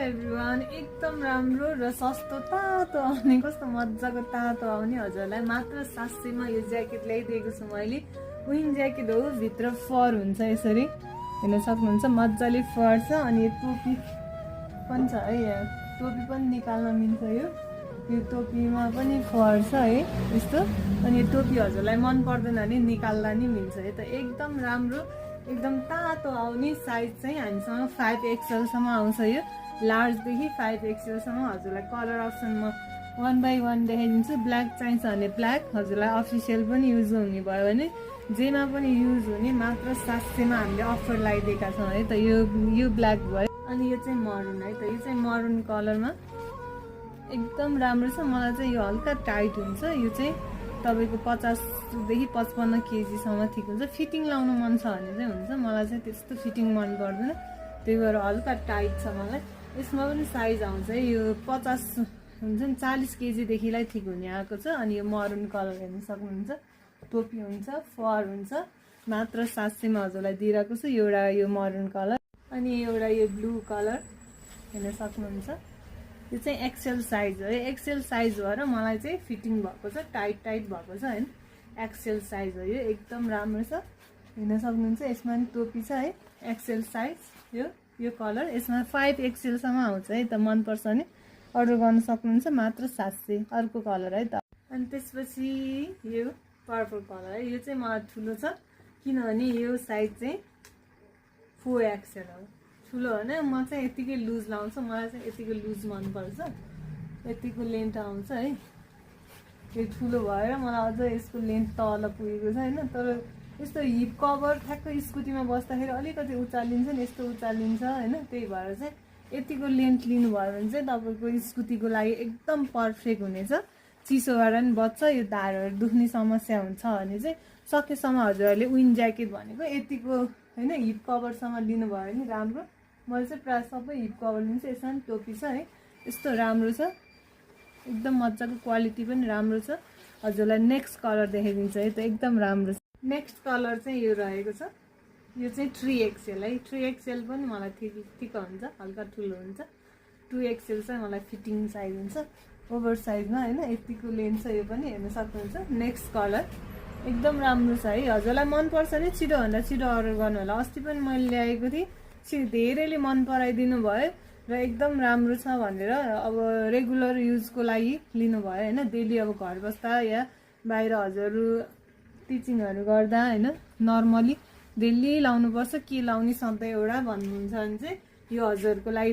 Everyone, एकदम राम्रो र सस्तो तातो आउने, कस्तो मजाको तातो आउने हजुरलाई मात्र 700 मा यो ज्याकेट ल्याइदिएको छु मैले। विङ ज्याकेट हो, भित्र फर हुन्छ, यसरी हेर्न सक्नुहुन्छ मजाले फर छ। अनि टोपी पनि छ है, यहाँ टोपी पनि निकाल्न मिल्छ। यो टोपीमा पनि फर छ है यस्तो। अनि यो टोपी हजुरलाई मन पर्दैन भने निकाल्दा नि मिल्छ है त। एकदम राम्रो, एकदम तातो आउने। साइज चाहिँ हामीसँग 5XL सम्म आउँछ। यो लार्जदेखि 5XL सम्म हजुरलाई कलर अप्सन म 1 बाई 1 देखाइदिन्छु। ब्ल्याक चाहिन्छ भने ब्ल्याक, हजुरलाई अफिसियल पनि युज हुने भयो भने जेमा पनि युज हुने, मात्र 700 मा हामीले अफर लगाइदिएका छौँ है त। यो ब्ल्याक भयो। अनि यो चाहिँ मरुन है त, यो चाहिँ मरुन कलरमा एकदम राम्रो छ। मलाई चाहिँ यो हल्का टाइट हुन्छ। यो चाहिँ तपाईँको 50 देखि 55 केजीसम्म ठिक हुन्छ। फिटिङ लाउनु मन छ भने चाहिँ हुन्छ, मलाई चाहिँ त्यस्तो फिटिङ मन पर्दैन, त्यही भएर हल्का टाइट छ मलाई। यसमा पनि साइज आउँछ है, यो 50 हुन्छ नि, 40 केजीदेखिलाई ठिक हुने आएको छ। अनि यो मरुन कलर हेर्न सक्नुहुन्छ, टोपी हुन्छ, फर हुन्छ, मात्र 700 मा हजुरलाई दिइरहेको छु। एउटा यो मरुन कलर, अनि एउटा यो ब्लू कलर हेर्न सक्नुहुन्छ। यो चाहिँ एक्सेल साइज हो है, एक्सेल साइज भएर मलाई चाहिँ फिटिङ भएको छ, टाइट भएको छ होइन। एक्सेल साइज हो यो, एकदम राम्रो छ, हेर्न सक्नुहुन्छ। यसमा पनि टोपी छ है, एक्सेल साइज यो कलर। यसमा 5XL सम्म आउँछ है त। मनपर्छ भने अर्डर गर्न सक्नुहुन्छ, मात्र 700। अर्को कलर है त। अनि त्यसपछि यो पर्पल कलर है, यो चाहिँ मलाई ठुलो छ, किनभने यो साइज चाहिँ 4XL हो। ठुलो होइन, म चाहिँ यतिकै लुज लाउँछु, मलाई चाहिँ यतिको लुज मनपर्छ, यतिको लेन्थ आउँछ है। यो ठुलो भएर मलाई अझ यसको लेन्थ तल पुगेको छ होइन। तर यस्तो हिप कभर ठ्याक्कै स्कुटीमा बस्दाखेरि अलिकति उचालिन्छ नि, यस्तो उचालिन्छ होइन। त्यही भएर चाहिँ यतिको लेन्थ लिनुभयो भने चाहिँ तपाईँको स्कुटीको लागि एकदम पर्फेक्ट हुनेछ। चिसोबाट पनि बच्छ, यो ढाडहरू दुख्ने समस्या हुन्छ भने चाहिँ सकेसम्म हजुरहरूले विन ज्याकेट भनेको यतिको होइन, हिप कभरसम्म लिनुभयो भने राम्रो। मैले चाहिँ प्रायः सबै हिप कभर लिन्छु। यसमा पनि टोपी छ है, यस्तो राम्रो छ, एकदम मजाको क्वालिटी पनि राम्रो छ। हजुरलाई नेक्स्ट कलर देखाइदिन्छ है त, एकदम राम्रो छ। नेक्स्ट कलर चाहिँ यो रहेको छ, यो चाहिँ 3XL है। 3XL पनि मलाई ठिक हुन्छ, हल्का ठुलो हुन्छ। 2XL चाहिँ मलाई फिटिङ साइज हुन्छ, ओभर साइजमा होइन। यतिको लेन्थ छ, यो पनि हेर्न सक्नुहुन्छ। नेक्स्ट कलर एकदम राम्रो छ है, हजुरलाई मनपर्छ भने छिटोभन्दा छिटो अर्डर गर्नु होला। अस्ति पनि मैले ल्याएको थिएँ, धेरैले मन पराइदिनु भयो र एकदम राम्रो छ भनेर अब रेगुलर युजको लागि लिनुभयो होइन। डेली अब घर बस्दा या बाहिर हजुरहरू टिचिङहरू गर्दा होइन, नर्मली डेली लाउनुपर्छ, के लाउने सधैँ एउटा भन्नुहुन्छ भने चाहिँ यो हजुरहरूको लागि